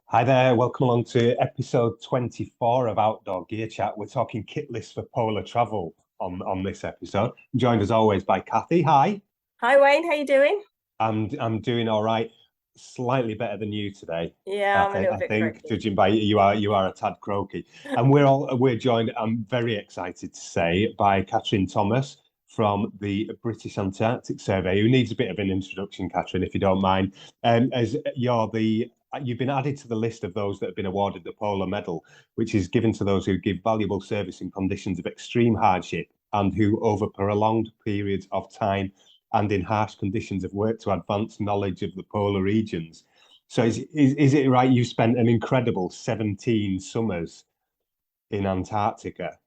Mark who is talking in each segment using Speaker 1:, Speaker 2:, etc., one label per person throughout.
Speaker 1: Hi there, welcome along to episode 24 of Outdoor Gear Chat. We're talking kit lists for polar travel on this episode. I'm joined as always by Cathy. Hi.
Speaker 2: Hi Wayne, how you doing?
Speaker 1: I'm doing all right. Slightly better than you today.
Speaker 2: Yeah, I'm a little
Speaker 1: I
Speaker 2: bit
Speaker 1: think,
Speaker 2: croaky.
Speaker 1: judging by you are a tad croaky. And we're joined, I'm very excited to say, by Catrin Thomas from the British Antarctic Survey, who needs a bit of an introduction, Catrin, if you don't mind. As you've been added to the list of those that have been awarded the Polar Medal, which is given to those who give valuable service in conditions of extreme hardship and who, over prolonged periods of time and in harsh conditions, have worked to advance knowledge of the polar regions. So is it right you spent an incredible 17 summers in Antarctica?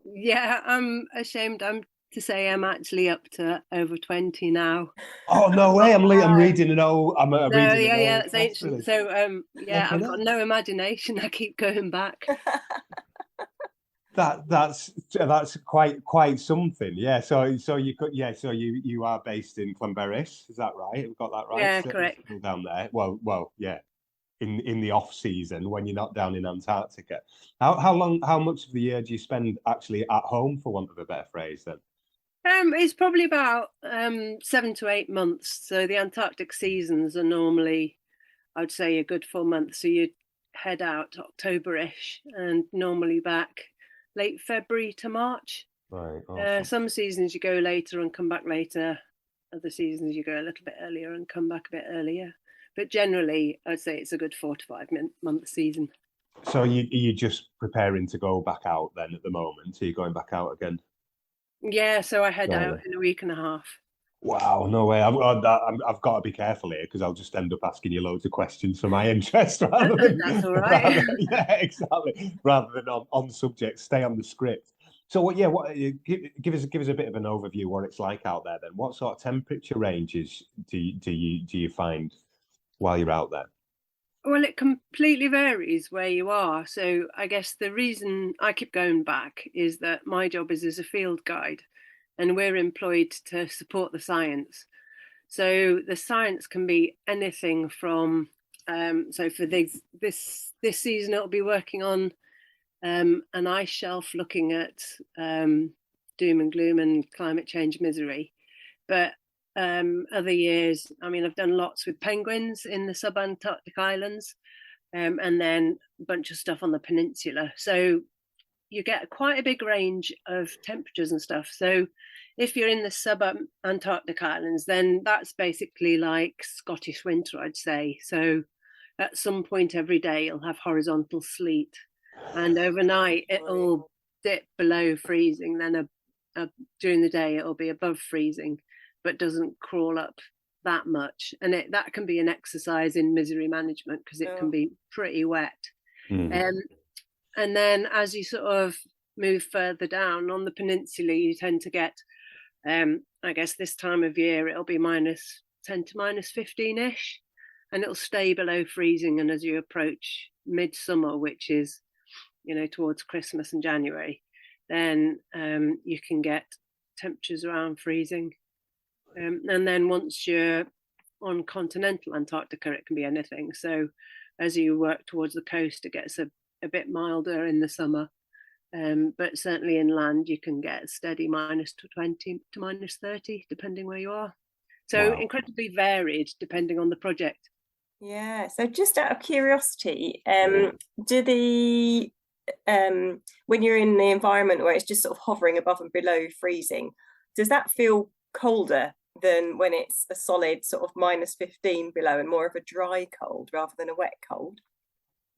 Speaker 3: Yeah, I'm ashamed. I'm to say I'm actually up to over 20 now.
Speaker 1: Oh no way! I'm reading an old
Speaker 3: So
Speaker 1: reading an
Speaker 3: yeah,
Speaker 1: old
Speaker 3: it's
Speaker 1: press
Speaker 3: ancient.
Speaker 1: release.
Speaker 3: So yeah,
Speaker 1: Flipping
Speaker 3: I've got
Speaker 1: heck.
Speaker 3: no imagination. I keep going back.
Speaker 1: That's quite something. Yeah. So you could you are based in Clonberis, is that right? We've got that right.
Speaker 3: Yeah,
Speaker 1: So you're
Speaker 3: correct.
Speaker 1: still down there. Well, yeah. In the off season when you're not down in Antarctica. How much of the year do you spend actually at home, for want of a better phrase, then?
Speaker 3: It's probably about 7 to 8 months. So the Antarctic seasons are normally, I'd say, a good 4 months. So you head out October-ish and normally back late February to March.
Speaker 1: Right, awesome.
Speaker 3: Some seasons you go later and come back later. Other seasons you go a little bit earlier and come back a bit earlier. But generally, I'd say it's a good 4 to 5 month season.
Speaker 1: So you just preparing to go back out then at the moment? Are you going back out again
Speaker 3: Yeah, so I head out
Speaker 1: shortly?
Speaker 3: in a week and a half.
Speaker 1: Wow, no way. I've got to be careful here because I'll just end up asking you loads of questions for my interest rather
Speaker 3: That's
Speaker 1: than
Speaker 3: all right.
Speaker 1: yeah, exactly. Rather than on subject, stay on the script. So give us a bit of an overview what it's like out there then. What sort of temperature ranges do you find while you're out there?
Speaker 3: Well, it completely varies where you are. So I guess the reason I keep going back is that my job is as a field guide and we're employed to support the science. So the science can be anything from so for this season it'll be working on an ice shelf looking at doom and gloom and climate change misery. But other years, I mean, I've done lots with penguins in the subantarctic islands, and then a bunch of stuff on the peninsula. So you get quite a big range of temperatures and stuff. So if you're in the subantarctic islands, then that's basically like Scottish winter, I'd say. So at some point every day, you'll have horizontal sleet, and overnight it'll dip below freezing. Then during the day, it'll be above freezing, but doesn't crawl up that much. And that can be an exercise in misery management because it can be pretty wet.
Speaker 1: Mm.
Speaker 3: And then as you sort of move further down on the peninsula, you tend to get, I guess this time of year, it'll be minus 10 to minus 15-ish, and it'll stay below freezing. And as you approach midsummer, which is, towards Christmas and January, then you can get temperatures around freezing. And then once you're on continental Antarctica, it can be anything. So as you work towards the coast, it gets a bit milder in the summer. But certainly inland, you can get steady minus 20 to minus 30, depending where you are. So
Speaker 1: Wow.
Speaker 3: incredibly varied depending on the project.
Speaker 2: Yeah, so just out of curiosity, when you're in the environment where it's just sort of hovering above and below freezing, does that feel colder than when it's a solid sort of minus 15 below and more of a dry cold rather than a wet cold?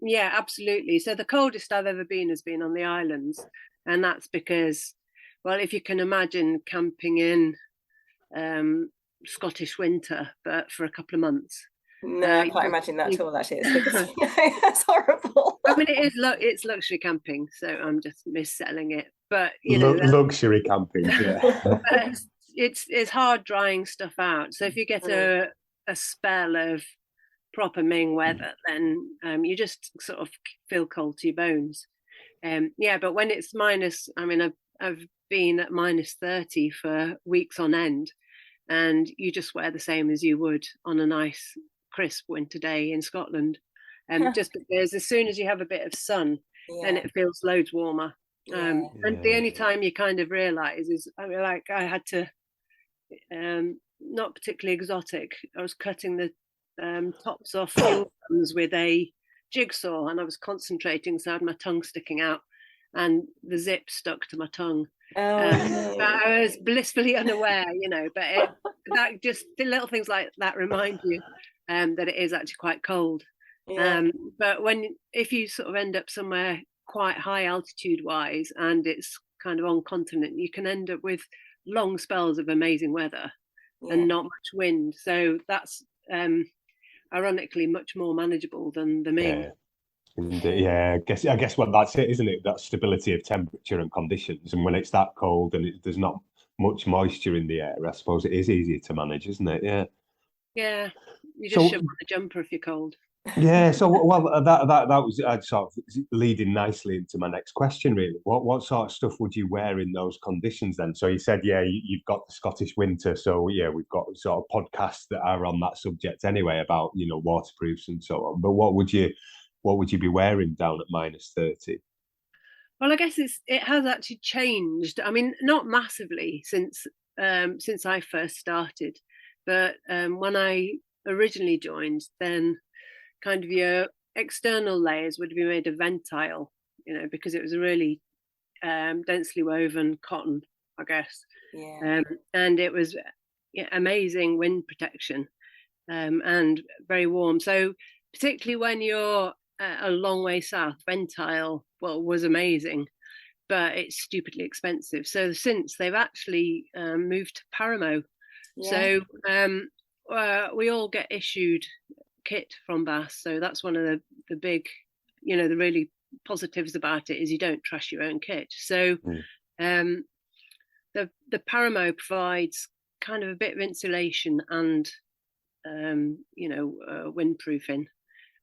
Speaker 3: Yeah, absolutely. So the coldest I've ever been has been on the islands. And that's because, well, if you can imagine camping in Scottish winter, but for a couple of months.
Speaker 2: No, I can't imagine that at all, actually. That's horrible.
Speaker 3: I mean, it's luxury camping, so I'm just misselling it. But
Speaker 1: Luxury camping, yeah.
Speaker 3: it's hard drying stuff out. So if you get a spell of proper Ming weather, then you just sort of feel cold to your bones. Yeah, but when it's minus, I mean, I've been at minus 30 for weeks on end, and you just wear the same as you would on a nice crisp winter day in Scotland. just because as soon as you have a bit of sun, then it feels loads warmer. And the only time you kind of realise is, I mean, like I had to, not particularly exotic, I was cutting the tops off fuel guns with a jigsaw, and I was concentrating, so I had my tongue sticking out and the zip stuck to my tongue. But I was blissfully unaware, but that just, the little things like that remind you that it is actually quite cold. But if you sort of end up somewhere quite high altitude wise and it's kind of on continent, you can end up with long spells of amazing weather and not much wind. So that's ironically much more manageable than the Ming.
Speaker 1: I guess well, that's it, isn't it? That stability of temperature and conditions. And when it's that cold and there's not much moisture in the air, I suppose it is easier to manage, isn't it?
Speaker 3: Yeah. You just shove on a jumper if you're cold.
Speaker 1: Yeah, so that was sort of leading nicely into my next question, really. What sort of stuff would you wear in those conditions then? So you said, you've got the Scottish winter, so yeah, we've got sort of podcasts that are on that subject anyway about waterproofs and so on. But what would you be wearing down at -30?
Speaker 3: Well, I guess it has actually changed. I mean, not massively since I first started, but when I originally joined, then kind of your external layers would be made of ventile, because it was a really densely woven cotton, I guess. And it was amazing wind protection and very warm. So particularly when you're a long way south, ventile, was amazing, but it's stupidly expensive. So since they've actually moved to Paramo. So we all get issued kit from Bass, so that's one of the big, the really positives about it is you don't trash your own kit. So the Paramo provides kind of a bit of insulation and windproofing,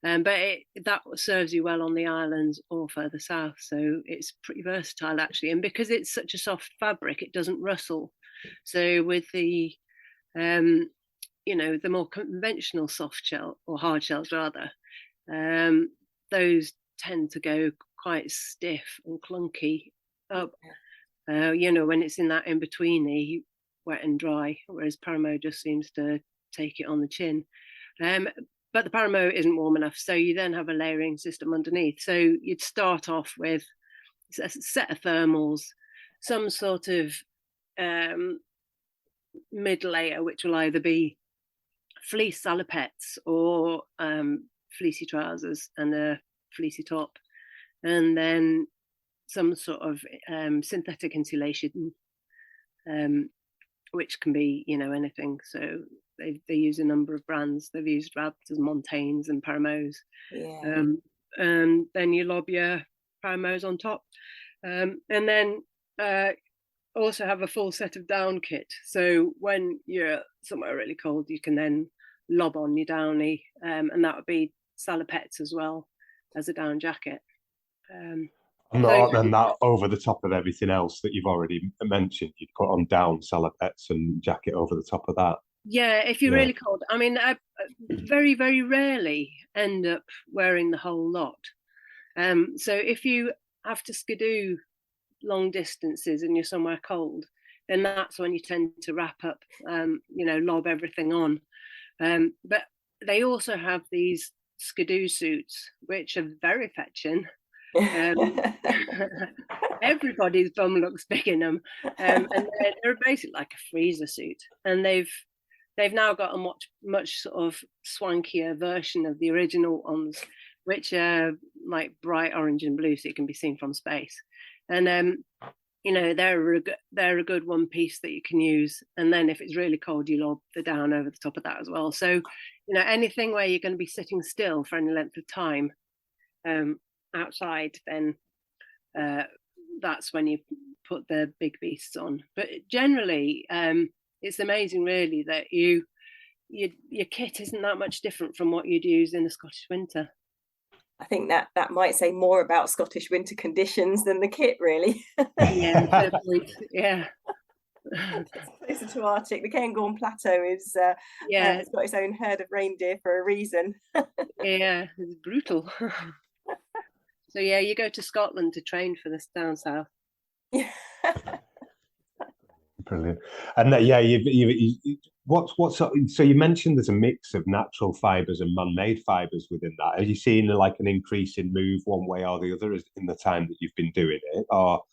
Speaker 3: but that serves you well on the islands or further south, so it's pretty versatile actually. And because it's such a soft fabric, it doesn't rustle. So with the the more conventional soft shell or hard shells rather, those tend to go quite stiff and clunky up, when it's in that in-betweeny wet and dry, whereas Paramo just seems to take it on the chin. But the Paramo isn't warm enough, so you then have a layering system underneath. So you'd start off with a set of thermals, some sort of mid layer, which will either be fleece salopettes or fleecy trousers and a fleecy top, and then some sort of synthetic insulation, which can be anything. So they use a number of brands. They've used Raptors, Montaignes and Paramos, and then you lob your Paramos on top, and then also have a full set of down kit. So when you're somewhere really cold, you can then lob on your downy, and that would be salopettes as well as a down jacket.
Speaker 1: And that over the top of everything else that you've already mentioned, you'd put on down salopettes and jacket over the top of that.
Speaker 3: Yeah, if you're really cold. I mean, I very, very rarely end up wearing the whole lot. So if you have to skidoo long distances and you're somewhere cold, then that's when you tend to wrap up, lob everything on. But they also have these skidoo suits, which are very fetching. Everybody's bum looks big in them, and they're basically like a freezer suit. And they've now got a much sort of swankier version of the original ones, which are like bright orange and blue, so it can be seen from space. And they're a good one piece that you can use. And then if it's really cold, you lob the down over the top of that as well. So anything where you're going to be sitting still for any length of time outside, then that's when you put the big beasts on. But generally, it's amazing really that your kit isn't that much different from what you'd use in the Scottish winter.
Speaker 2: I think that might say more about Scottish winter conditions than the kit, really.
Speaker 3: Yeah.
Speaker 2: Closer to Arctic. The Cairngorm Plateau is
Speaker 3: Yeah,
Speaker 2: it's got its own herd of reindeer for a reason.
Speaker 3: yeah, it's brutal. So yeah, you go to Scotland to train for this down south.
Speaker 2: Yeah.
Speaker 1: Brilliant. And yeah, so you mentioned there's a mix of natural fibres and man-made fibres within that. Have you seen like an increase in move one way or the other in the time that you've been doing it, or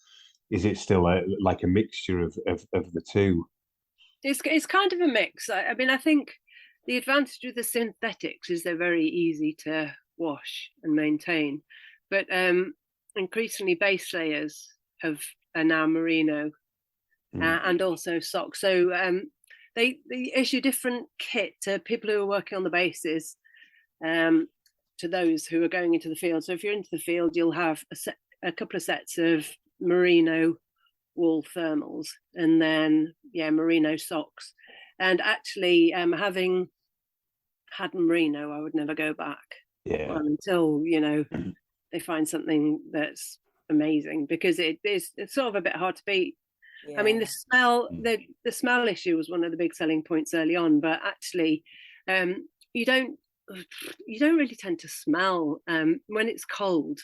Speaker 1: is it still like a mixture of the two?
Speaker 3: It's kind of a mix. I mean, I think the advantage of the synthetics is they're very easy to wash and maintain, but increasingly base layers are now merino and also socks. So they issue different kit to people who are working on the bases to those who are going into the field. So if you're into the field, you'll have a couple of sets of merino wool thermals, and then merino socks. And actually, having had merino, I would never go back until they find something that's amazing, because it's sort of a bit hard to beat. I mean, the smell issue was one of the big selling points early on, but actually you don't really tend to smell when it's cold.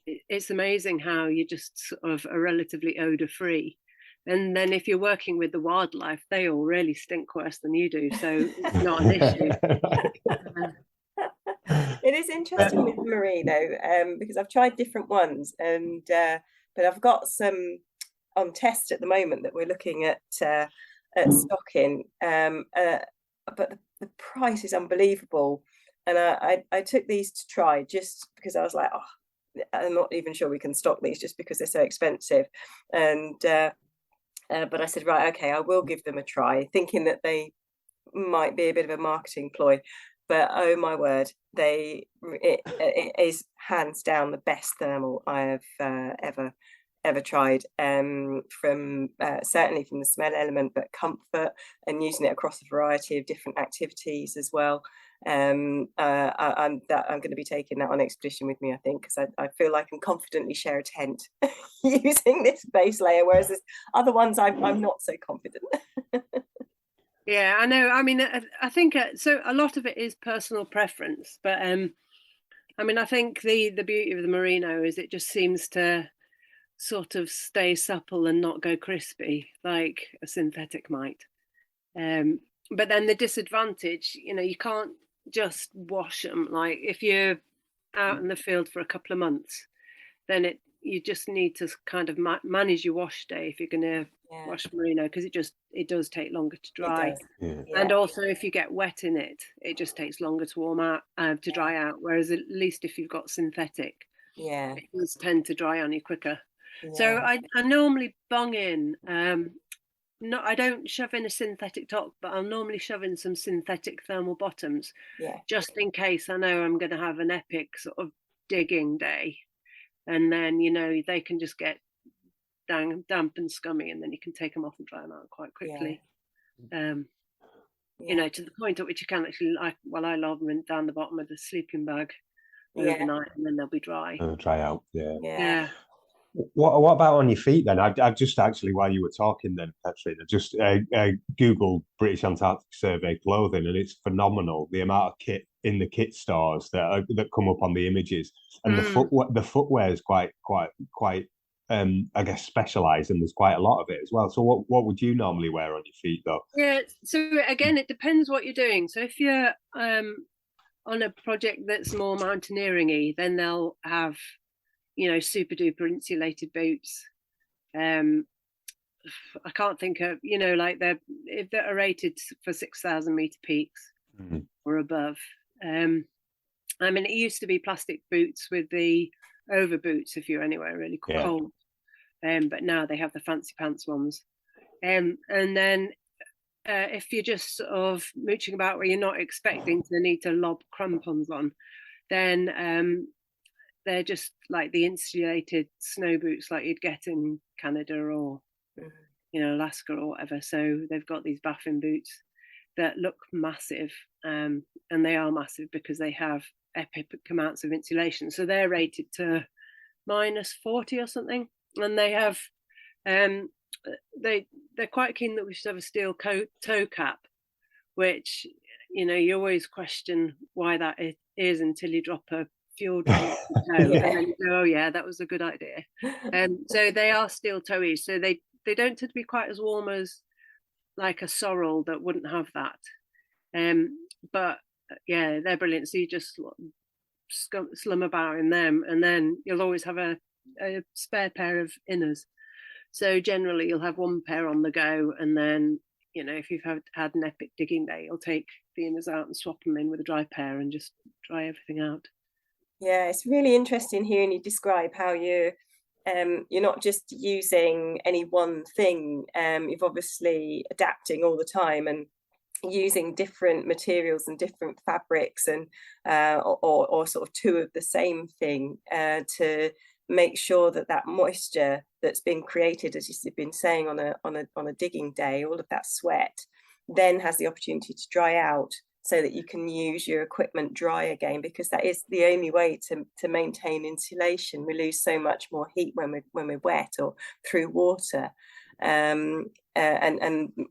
Speaker 3: It's amazing how you just sort of are relatively odor free, and then if you're working with the wildlife, they all really stink worse than you do, so it's not an issue.
Speaker 2: It is interesting with Marie though, because I've tried different ones, and but I've got some on test at the moment that we're looking at stocking, but the price is unbelievable, and I took these to try just because I was like, oh, I'm not even sure we can stock these just because they're so expensive, and but I said, right, okay, I will give them a try, thinking that they might be a bit of a marketing ploy. But oh my word, it is hands down the best thermal I have ever tried. From certainly from the smell element, but comfort, and using it across a variety of different activities as well. I'm going to be taking that on expedition with me, I think, because I feel like I can confidently share a tent using this base layer, whereas there's other ones I'm not so confident.
Speaker 3: Yeah, I know. I mean, I think so. A lot of it is personal preference, but I mean, I think the beauty of the merino is it just seems to sort of stay supple and not go crispy like a synthetic might. But then the disadvantage, you can't just wash them. Like if you're out in the field for a couple of months, then you just need to kind of manage your wash day if you're going to wash merino, because it does take longer to dry. And also if you get wet in it, it just takes longer to warm out, to dry out, whereas at least if you've got synthetic, it does tend to dry on you quicker. So I normally bung in, I don't shove in a synthetic top, but I'll normally shove in some synthetic thermal bottoms, just in case I know I'm going to have an epic sort of digging day, and then they can just get damp and scummy, and then you can take them off and dry them out quite quickly. To the point at which you can actually, I love them down the bottom of the sleeping bag overnight, and then they'll be dry.
Speaker 1: Dry out.
Speaker 3: Yeah.
Speaker 1: What about on your feet then? I've just actually, while you were talking then, Catrin, I just Googled British Antarctic Survey clothing, and it's phenomenal the amount of kit in the kit stores that come up on the images, and the footwear is quite I guess specialised, and there's quite a lot of it as well. So what would you normally wear on your feet though?
Speaker 3: Yeah, so again, it depends what you're doing. So if you're on a project that's more mountaineering-y, then they'll have super duper insulated boots. I can't think of like if they're rated for 6,000 meter peaks or above. I mean, it used to be plastic boots with the over boots if you're anywhere really cold, but now they have the fancy pants ones. And then if you're just sort of mooching about where you're not expecting to need to lob crampons on, then they're just like the insulated snow boots like you'd get in Canada or Alaska or whatever. So they've got these Baffin boots that look massive, and they are massive because they have epic amounts of insulation. So they're rated to -40 or something, and they have they're quite keen that we should have a steel toe cap, which, you know, you always question why that is until you drop a fuel drop toe,
Speaker 2: Yeah.
Speaker 3: and then you go, oh yeah, that was a good idea. So they are steel toeies, so they don't tend to be quite as warm as like a sorrel that wouldn't have that. But yeah, they're brilliant. So you just slum about in them, and then you'll always have a spare pair of inners. So generally you'll have one pair on the go, and then, you know, if you've had an epic digging day, you'll take the inners out and swap them in with a dry pair and just dry everything out.
Speaker 2: Yeah, it's really interesting hearing you describe how you're not just using any one thing. You've obviously adapting all the time and using different materials and different fabrics, and or sort of two of the same thing to make sure that that moisture that's been created, as you've been saying, on a digging day, all of that sweat then has the opportunity to dry out, so that you can use your equipment dry again, because that is the only way to maintain insulation. We lose so much more heat when we're wet or through water, and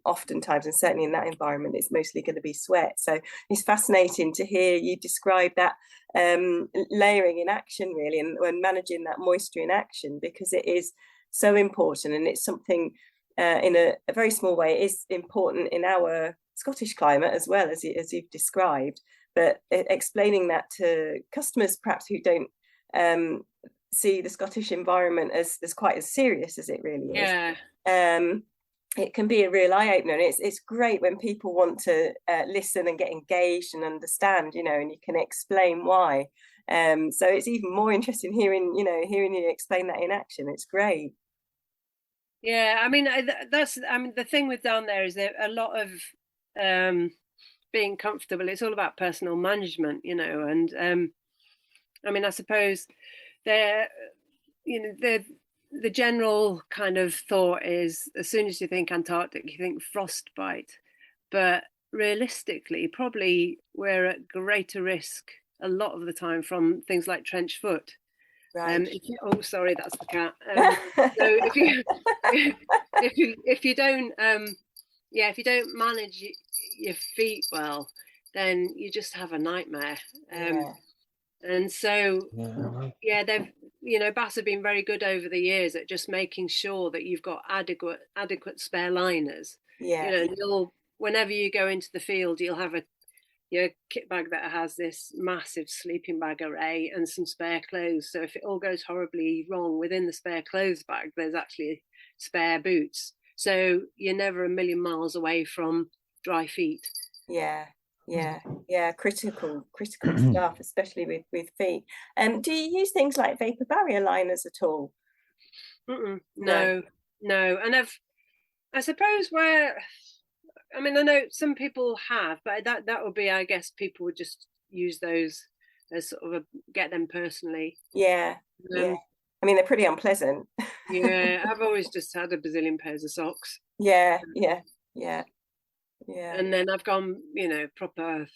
Speaker 2: oftentimes, and certainly in that environment, it's mostly going to be sweat. So it's fascinating to hear you describe that layering in action, really, and when managing that moisture in action, because it is so important, and it's something in a very small way, it is important in our Scottish climate as well, as you've described, but explaining that to customers perhaps who don't see the Scottish environment as quite as serious as it really is.
Speaker 3: Yeah.
Speaker 2: It can be a real eye-opener, and it's great when people want to listen and get engaged and understand, you know, and you can explain why. So it's even more interesting hearing you explain that in action. It's great.
Speaker 3: Yeah, I mean, the thing with down there is that a lot of being comfortable, it's all about personal management, you know, and I mean, I suppose the general kind of thought is, as soon as you think Antarctic, you think frostbite, but realistically, probably we're at greater risk a lot of the time from things like trench foot.
Speaker 2: Right.
Speaker 3: Oh, sorry, that's the cat. So if you don't if you don't manage your feet well, then you just have a nightmare. And so they've, you know, Bass have been very good over the years at just making sure that you've got adequate spare liners.
Speaker 2: Yeah.
Speaker 3: You know, whenever you go into the field, you'll have your kit bag that has this massive sleeping bag array and some spare clothes. So if it all goes horribly wrong, within the spare clothes bag, there's actually spare boots. So you're never a million miles away from dry feet.
Speaker 2: Yeah. Critical stuff, especially with feet. Do you use things like vapor barrier liners at all?
Speaker 3: No. And I suppose I know some people have, but that would be, I guess, people would just use those as sort of get them personally.
Speaker 2: Yeah. I mean, they're pretty unpleasant.
Speaker 3: Yeah, I've always just had a bazillion pairs of socks.
Speaker 2: Yeah.
Speaker 3: And then I've gone, you know, proper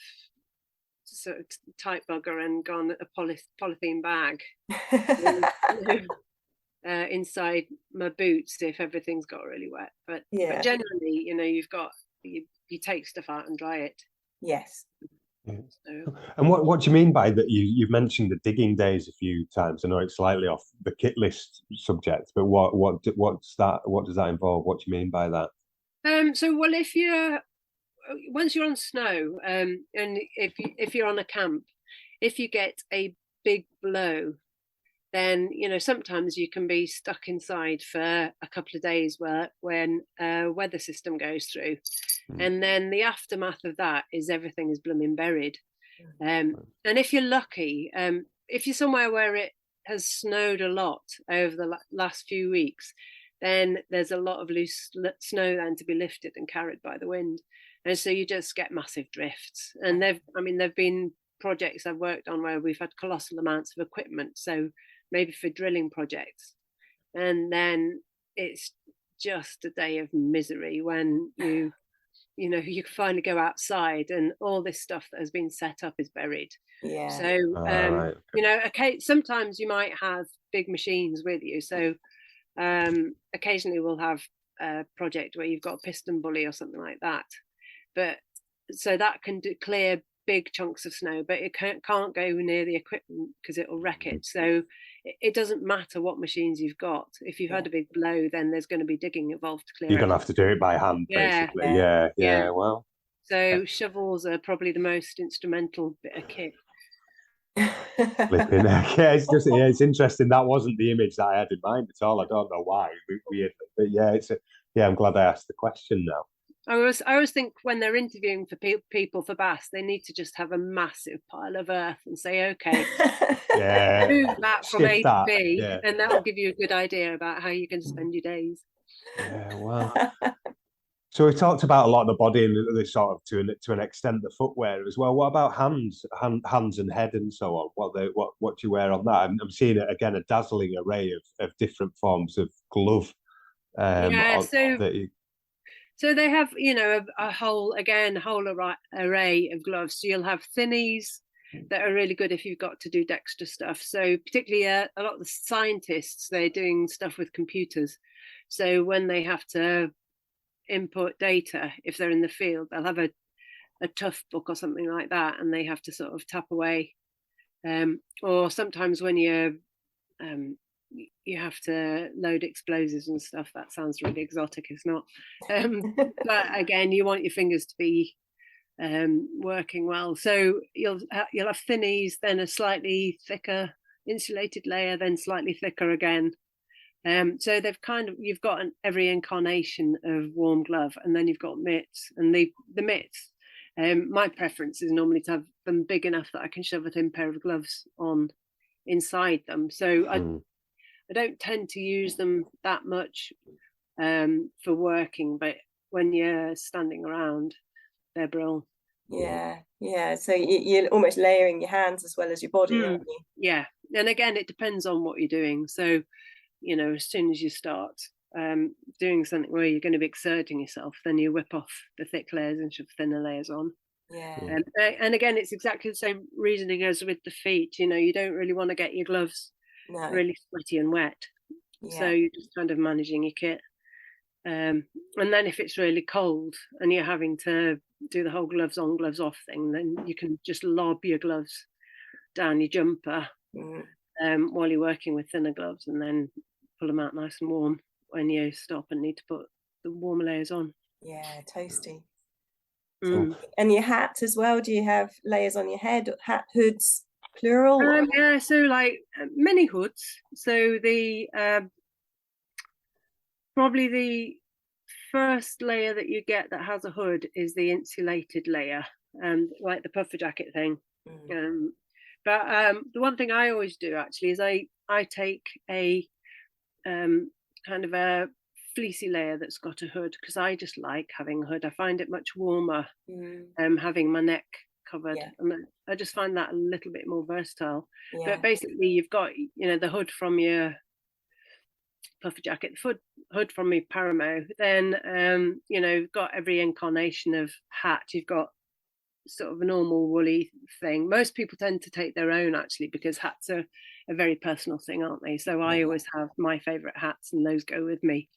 Speaker 3: sort of tight bugger and gone a polythene bag inside my boots if everything's got really wet. But generally, you know, you take stuff out and dry it.
Speaker 2: Yes.
Speaker 1: So. And what do you mean by that? You've mentioned the digging days a few times. I know it's slightly off the kit list subject, but what's that? What does that involve? What do you mean by that?
Speaker 3: Well, once you're on snow, and if you're on a camp, if you get a big blow, then, you know, sometimes you can be stuck inside for a couple of days when a weather system goes through. And then the aftermath of that is everything is blooming buried. And if you're lucky, if you're somewhere where it has snowed a lot over the last few weeks, then there's a lot of loose snow then to be lifted and carried by the wind. And so you just get massive drifts. And there've been projects I've worked on where we've had colossal amounts of equipment, so maybe for drilling projects, and then it's just a day of misery when you finally go outside and all this stuff that has been set up is buried. So you know, sometimes you might have big machines with you, so occasionally we'll have project where you've got a piston bully or something like that. But so that can clear big chunks of snow, but it can't go near the equipment because it'll wreck it. So it doesn't matter what machines you've got. If you've had a big blow, then there's going to be digging involved to clear it.
Speaker 1: You're going to have to do it by hand, basically. Yeah. Well,
Speaker 3: so shovels are probably the most instrumental bit of kit.
Speaker 1: Flipping heck. Yeah, it's interesting. That wasn't the image that I had in mind at all. I don't know why. Weird, but yeah, I'm glad I asked the question now.
Speaker 3: I always think when they're interviewing for people for BAS, they need to just have a massive pile of earth and say, okay, move that from A to B, and that'll give you a good idea about how you're going to spend your days.
Speaker 1: Yeah, well. So we talked about a lot of the body and the sort of to an extent the footwear as well. What about hands and head and so on? What do you wear on that? I'm seeing again a dazzling array of different forms of glove.
Speaker 3: So they have, a whole array of gloves. So you'll have thinnies that are really good if you've got to do Dexter stuff. So particularly a lot of the scientists, they're doing stuff with computers. So when they have to input data, if they're in the field, they'll have a tough book or something like that, and they have to sort of tap away. Or sometimes when you have to load explosives and stuff. That sounds really exotic, it's not. But again, you want your fingers to be working well. So you'll have thinnies, then a slightly thicker insulated layer, then slightly thicker again. So you've got every incarnation of warm glove, and then you've got mitts, and the mitts. My preference is normally to have them big enough that I can shove a thin pair of gloves on inside them. So I don't tend to use them that much for working, but when you're standing around, they're brilliant.
Speaker 2: Yeah. So you're almost layering your hands as well as your body, aren't you?
Speaker 3: Yeah, and again, it depends on what you're doing. So, as soon as you start doing something where you're going to be exerting yourself, then you whip off the thick layers and shove thinner layers on.
Speaker 2: Yeah.
Speaker 3: And again, it's exactly the same reasoning as with the feet. You don't really want to get your gloves really sweaty and wet. So you're just kind of managing your kit. And then if it's really cold and you're having to do the whole gloves on, gloves off thing, then you can just lob your gloves down your jumper while you're working with thinner gloves, and then pull them out nice and warm when you stop and need to put the warmer layers on.
Speaker 2: Yeah, toasty. And your hat as well, do you have layers on your head, hat, hoods, plural?
Speaker 3: So like mini hoods. So the probably the first layer that you get that has a hood is the insulated layer, like the puffer jacket thing. But the one thing I always do actually is I take a kind of a fleecy layer that's got a hood, because I just like having a hood. I find it much warmer having my neck covered, and I just find that a little bit more versatile. But basically you've got the hood from your puffer jacket, the hood from your paramo, then you've got every incarnation of hat. You've got sort of a normal woolly thing. Most people tend to take their own actually, because hats are a very personal thing, aren't they? So I always have my favorite hats, and those go with me.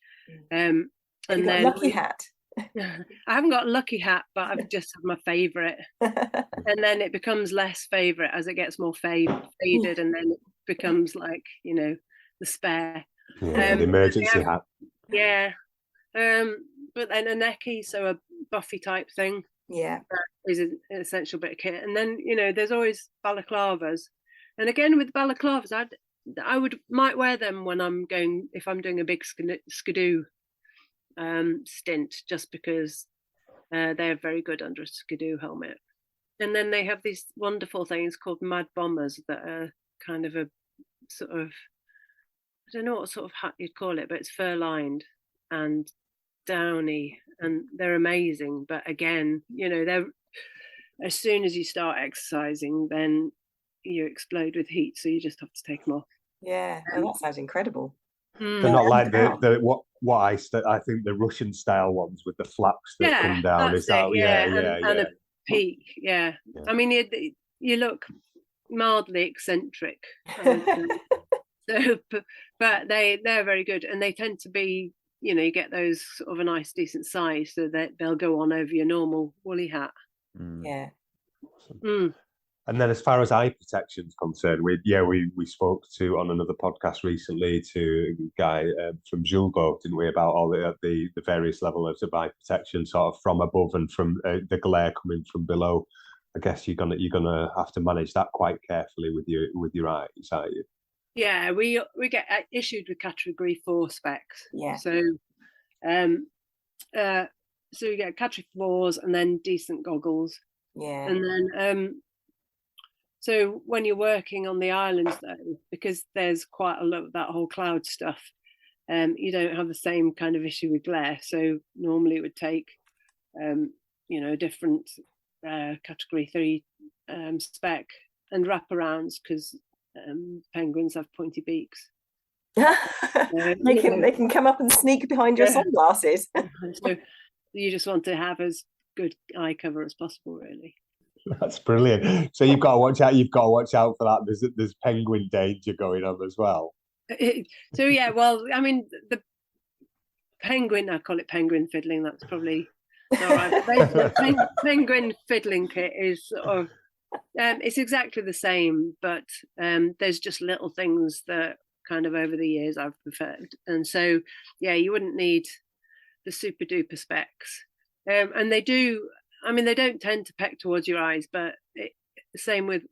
Speaker 2: And then lucky hat.
Speaker 3: I haven't got a lucky hat, but I've just had my favorite. And then it becomes less favorite as it gets more faded, and then it becomes like the spare.
Speaker 1: The emergency hat.
Speaker 3: Yeah. But then a necky, so a buffy type thing.
Speaker 2: Yeah.
Speaker 3: Is an essential bit of kit. And then there's always balaclavas. And again with balaclavas, I might wear them when if I'm doing a big skidoo stint, just because they're very good under a skidoo helmet. And then they have these wonderful things called mad bombers that are kind of a sort of, I don't know what sort of hat you'd call it, but it's fur lined and downy, and they're amazing. But again, they're, as soon as you start exercising, then you explode with heat, so you just have to take them off.
Speaker 2: Yeah, that sounds incredible.
Speaker 1: They're not like what I think the Russian style ones with the flaps that come down. Is that
Speaker 3: and a peak? Yeah. I mean, you look mildly eccentric. So, but they're very good, and they tend to be you get those sort of a nice decent size, so that they'll go on over your normal woolly hat.
Speaker 2: Yeah.
Speaker 1: Awesome. And then as far as eye protection is concerned, we spoke to on another podcast recently to a guy from Julgo, didn't we, about all the various levels of eye protection, sort of from above and from the glare coming from below. I guess you're gonna have to manage that quite carefully with your eyes, aren't you?
Speaker 3: Yeah, we get issued with category 4 specs.
Speaker 2: Yeah.
Speaker 3: So you get category 4s and then decent goggles.
Speaker 2: Yeah.
Speaker 3: And then so when you're working on the islands, though, because there's quite a lot of that whole cloud stuff, you don't have the same kind of issue with glare. So normally it would take, a different category 3 spec and wraparounds, because penguins have pointy beaks.
Speaker 2: They can come up and sneak behind your sunglasses.
Speaker 3: So you just want to have as good eye cover as possible, really.
Speaker 1: That's brilliant. So you've got to watch out. You've got to watch out for that. There's penguin danger going on as well.
Speaker 3: So yeah, well, I mean, the penguin, I call it penguin fiddling. That's probably not right. The penguin fiddling kit is sort of it's exactly the same, but there's just little things that kind of over the years I've preferred. And so yeah, you wouldn't need the super duper specs, and they don't tend to peck towards your eyes, but same with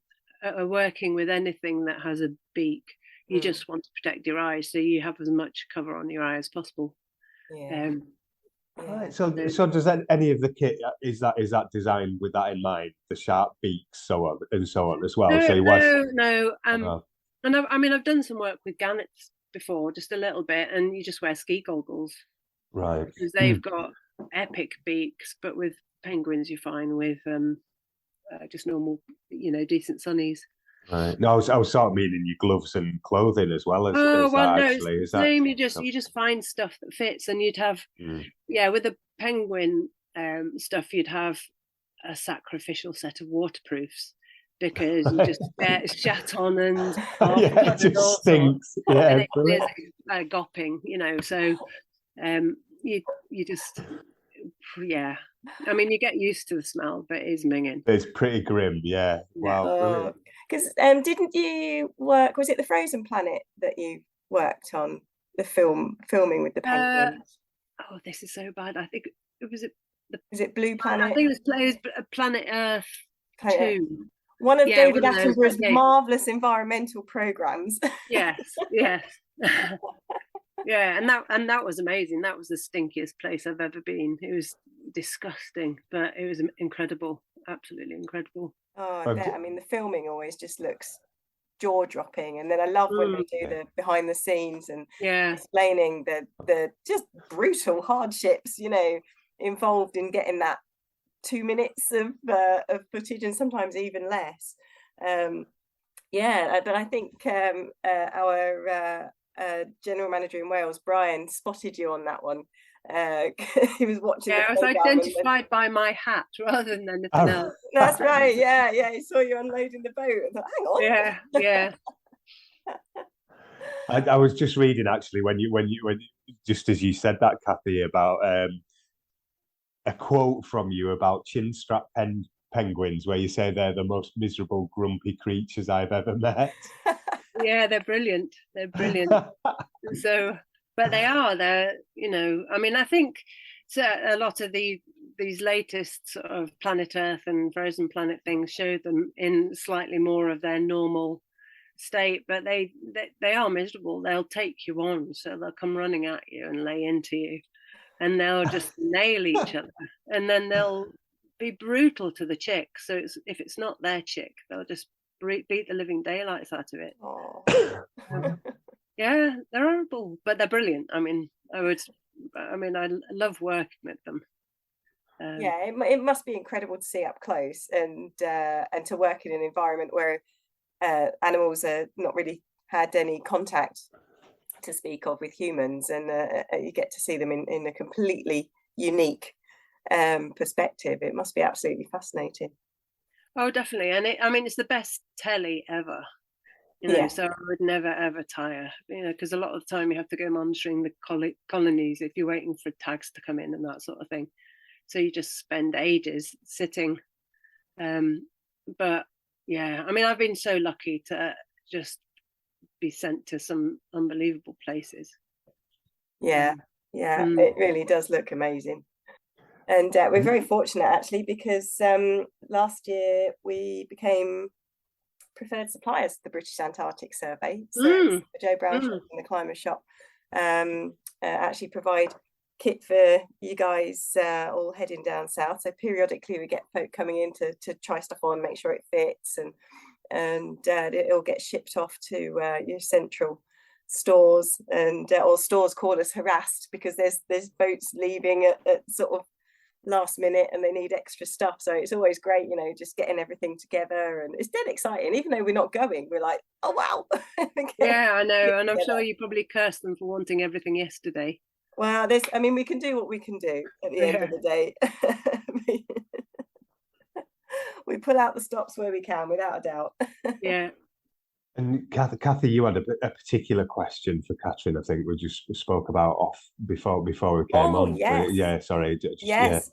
Speaker 3: working with anything that has a beak. You just want to protect your eyes, so you have as much cover on your eye as possible.
Speaker 2: Yeah.
Speaker 1: Right. So does that any of the kit is that designed with that in mind? The sharp beaks, so on as well.
Speaker 3: No. And I've done some work with Gannets before, just a little bit, and you just wear ski goggles,
Speaker 1: right?
Speaker 3: Because they've got epic beaks, but with penguins you're fine with just normal, decent sunnies.
Speaker 1: Right. No, I was sort of meaning your gloves and clothing as well as
Speaker 3: no,
Speaker 1: actually.
Speaker 3: It's the same. You just find stuff that fits, and you'd have with the penguin stuff, you'd have a sacrificial set of waterproofs, because you just get shat on and
Speaker 1: it just stinks.
Speaker 3: And it is gopping, so you just I mean, you get used to the smell, but it is minging.
Speaker 1: It's pretty grim. Wow.
Speaker 2: Because didn't you work, was it the Frozen Planet that you worked on, the filming with the penguins?
Speaker 3: This is so bad. I think it was
Speaker 2: is it Blue Planet?
Speaker 3: I think it was Planet Earth 2.
Speaker 2: One of David Attenborough's marvelous environmental programs.
Speaker 3: Yes. Yeah, and that was amazing. That was the stinkiest place I've ever been. It was disgusting, but it was incredible, absolutely incredible.
Speaker 2: Oh, I bet. I mean, the filming always just looks jaw-dropping, and then I love when they do the behind the scenes and explaining the just brutal hardships, involved in getting that 2 minutes of footage, and sometimes even less. But I think our general manager in Wales, Brian, spotted you on that one. He was watching.
Speaker 3: I was identified by my hat rather than anything else.
Speaker 2: That's right. Yeah. He saw you unloading the boat. I thought, hang on.
Speaker 3: Yeah.
Speaker 1: I was just reading actually when you just as you said that, Cathy, about a quote from you about chin-strap penguins, where you say they're the most miserable, grumpy creatures I've ever met.
Speaker 3: Yeah, they're brilliant. So, but they're, I mean, I think a lot of these latest sort of Planet Earth and Frozen Planet things show them in slightly more of their normal state, but they are miserable. They'll take you on, so they'll come running at you and lay into you, and they'll just nail each other, and then they'll be brutal to the chick. So if it's not their chick, they'll just beat the living daylights out of it. Yeah, they're horrible, but they're brilliant. I mean, I love working with them.
Speaker 2: It must be incredible to see up close and to work in an environment where animals are not really had any contact to speak of with humans, and you get to see them in a completely unique perspective. It must be absolutely fascinating.
Speaker 3: Oh, definitely. And it's the best telly ever. you know,
Speaker 2: Yeah.
Speaker 3: so I would never ever tire, you know, because a lot of the time you have to go monitoring the colonies if you're waiting for tags to come in and that sort of thing. So you just spend ages sitting. But yeah, I mean, I've been so lucky to just be sent to some unbelievable places.
Speaker 2: Yeah, it really does look amazing. And we're very fortunate actually, because last year we became preferred suppliers to the British Antarctic Survey. So Joe Brown Shop and the Climber Shop actually provide kit for you guys all heading down south. So periodically we get folk coming in to try stuff on, make sure it fits, and it'll get shipped off to your central stores, and or stores call us harassed because there's boats leaving at sort of last minute and they need extra stuff. So it's always great, you know, just getting everything together, and it's dead exciting. Even though we're not going, we're like, oh wow.
Speaker 3: Yeah, I know, and I'm sure you probably cursed them for wanting everything yesterday.
Speaker 2: Well, I mean, we can do what we can do at the end of the day. We pull out the stops where we can, without a doubt.
Speaker 3: Yeah.
Speaker 1: And Cathy, you had a particular question for Catrin. I think we just spoke about off before we came on.
Speaker 2: Yes.
Speaker 1: Yeah, sorry.
Speaker 2: Yes.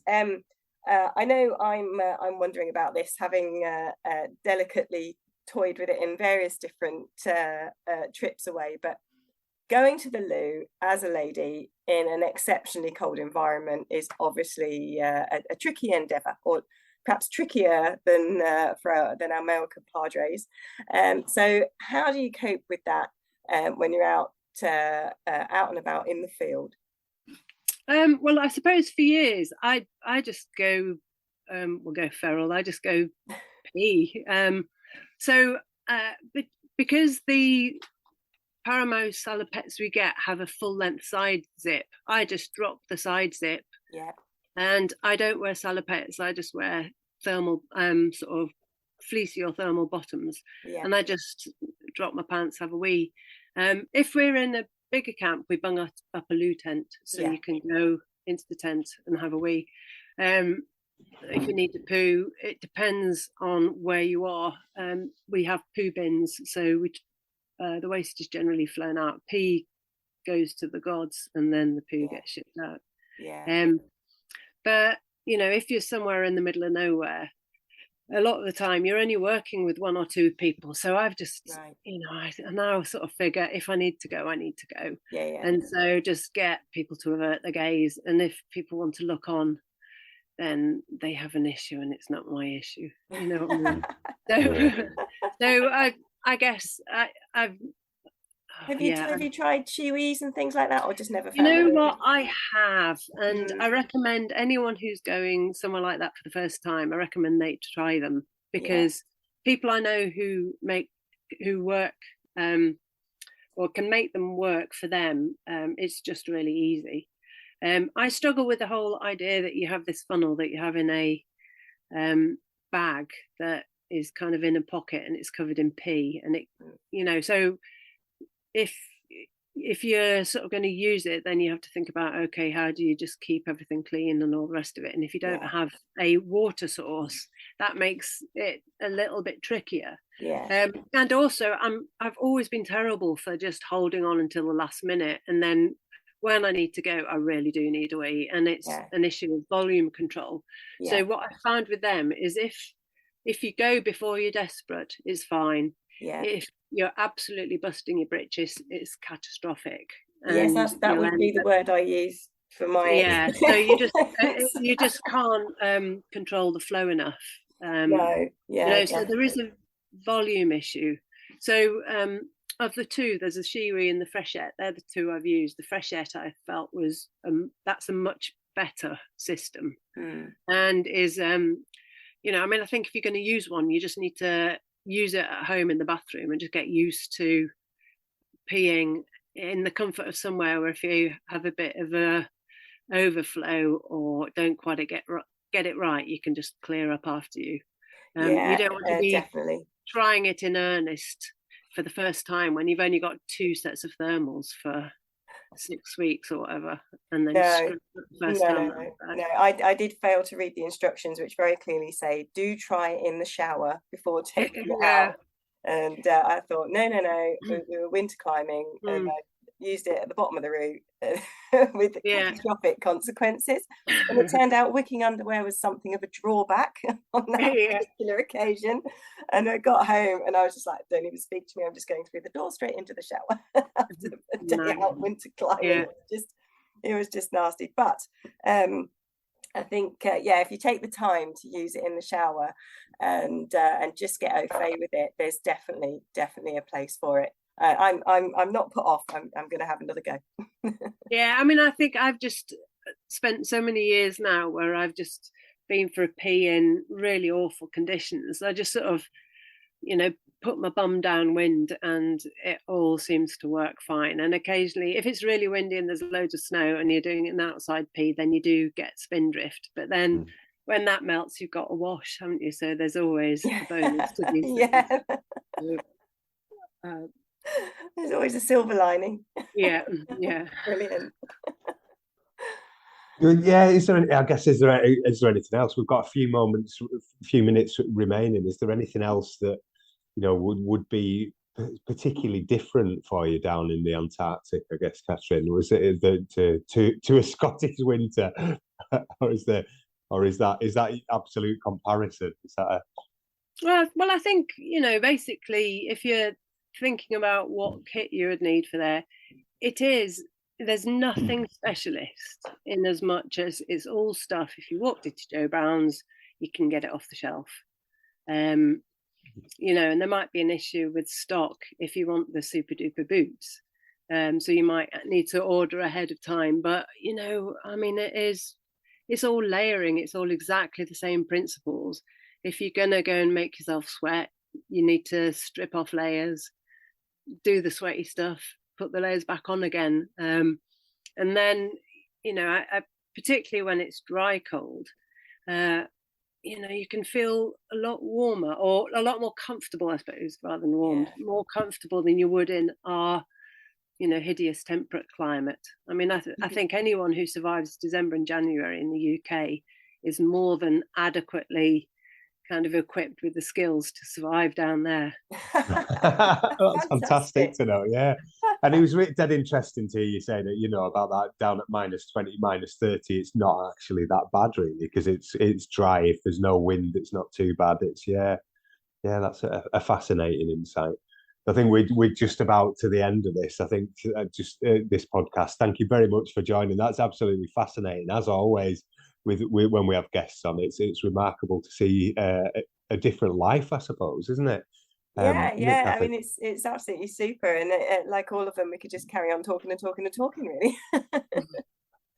Speaker 2: I know I'm wondering about this, having delicately toyed with it in various different trips away, but going to the loo as a lady in an exceptionally cold environment is obviously a tricky endeavour, or perhaps trickier than our male compadres. So how do you cope with that when you're out and about in the field?
Speaker 3: Well, I suppose for years I just go we'll go feral. I just go pee. Because the Paramo salopettes we get have a full length side zip, I just drop the side zip.
Speaker 2: Yeah.
Speaker 3: And I don't wear salopettes. I just wear thermal sort of fleecy or thermal bottoms. Yeah. And I just drop my pants, have a wee. If we're in a bigger camp, we bung up a loo tent, so you can go into the tent and have a wee. If you need to poo, it depends on where you are. We have poo bins, so the waste is generally flown out. Pee goes to the gods, and then the poo gets shipped out.
Speaker 2: Yeah.
Speaker 3: But you know, if you're somewhere in the middle of nowhere, a lot of the time you're only working with one or two people. So I've just, you know, I now sort of figure if I need to go, I need to go.
Speaker 2: Yeah.
Speaker 3: And so just get people to avert their gaze. And if people want to look on, then they have an issue, and it's not my issue. You know what I mean? So I guess I've.
Speaker 2: Have you tried Chewies and things like that, or just never?
Speaker 3: You know what, I have, and I recommend anyone who's going somewhere like that for the first time, I recommend they try them, because people I know who work or can make them work for them, it's just really easy. I struggle with the whole idea that you have this funnel that you have in a bag that is kind of in a pocket and it's covered in pee, and it, you know, so if you're sort of going to use it, then you have to think about, okay, how do you just keep everything clean and all the rest of it? And if you don't have a water source, that makes it a little bit trickier. And also I've always been terrible for just holding on until the last minute, and then when I need to go, I really do need a wee, and it's an issue of volume control. So what I found with them is if you go before you're desperate, it's fine. If you're absolutely busting your britches, it's catastrophic.
Speaker 2: And, yes, that would be the word I use for my.
Speaker 3: Yeah, so you just can't control the flow enough.
Speaker 2: No,
Speaker 3: you know, so there is a volume issue. So of the two, there's a Shiwi and the Freshette. They're the two I've used. The Freshette I felt was that's a much better system, and is you know, I mean, I think if you're going to use one, you just need to use it at home in the bathroom and just get used to peeing in the comfort of somewhere where if you have a bit of a overflow or don't quite get it right, you can just clear up after you. You don't want to be trying it in earnest for the first time when you've only got 2 sets of thermals for 6 weeks or whatever, and then
Speaker 2: I did fail to read the instructions, which very clearly say do try in the shower before taking it out. And I thought, no, we were winter climbing, and I used it at the bottom of the route with catastrophic consequences. And it turned out wicking underwear was something of a drawback on that particular occasion. And I got home and I was just like, don't even speak to me. I'm just going through the door straight into the shower after a day out winter climbing. It was just nasty. But I think, if you take the time to use it in the shower and just get au fait with it, there's definitely a place for it. I'm not put off. I'm going to have another go.
Speaker 3: I mean, I think I've just spent so many years now where I've just been for a pee in really awful conditions. I just sort of, put my bum downwind and it all seems to work fine. And occasionally, if it's really windy and there's loads of snow and you're doing an outside pee, then you do get spin-drift. But then when that melts, you've got a wash, haven't you? So there's always a bonus to these things.
Speaker 2: There's always a silver lining.
Speaker 3: Brilliant.
Speaker 1: Is there anything else? We've got a few minutes remaining. Is there anything else that would be particularly different for you down in the Antarctic? I guess, Catrin, was it to a Scottish winter, or is that absolute comparison? Is that
Speaker 3: well, I think basically, if you're thinking about what kit you would need for there, there's nothing specialist in as much as it's all stuff. If you walked into Joe Brown's, you can get it off the shelf. And there might be an issue with stock if you want the super duper boots. So you might need to order ahead of time. But, I mean, it's all layering. It's all exactly the same principles. If you're going to go and make yourself sweat, you need to strip off layers, do the sweaty stuff, put the layers back on again. And then, I particularly when it's dry cold, you can feel a lot warmer or a lot more comfortable, I suppose, rather than warm, more comfortable than you would in our, hideous temperate climate. I mean, I think anyone who survives December and January in the UK is more than adequately kind of equipped with the skills to survive down there.
Speaker 1: That's fantastic to know. And it was really dead interesting to hear you say that, about that down at -20, -30, it's not actually that bad really, because it's dry. If there's no wind, it's not too bad. It's that's a fascinating insight. I think we're just about to the end of this. I think this podcast. Thank you very much for joining. That's absolutely fascinating, as always. When we have guests on, it's remarkable to see a different life, I suppose, isn't it?
Speaker 2: I mean, it's absolutely super, and like all of them, we could just carry on talking and talking and talking, really.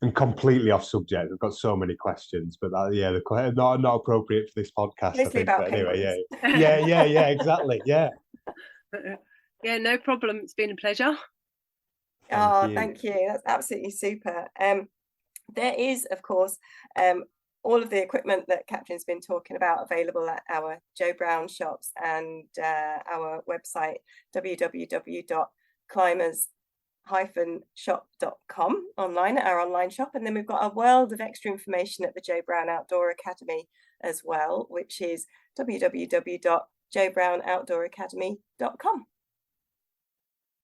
Speaker 1: And completely off subject. We've got so many questions, but they're not appropriate for this podcast.
Speaker 2: Mostly about
Speaker 1: anyway, exactly,
Speaker 3: no problem. It's been a pleasure.
Speaker 2: Thank you. That's absolutely super. There is, of course, all of the equipment that Catrin's been talking about available at our Joe Brown shops and our website, www.climbers-shop.com, online at our online shop. And then we've got a world of extra information at the Joe Brown Outdoor Academy as well, which is www.joebrownoutdooracademy.com.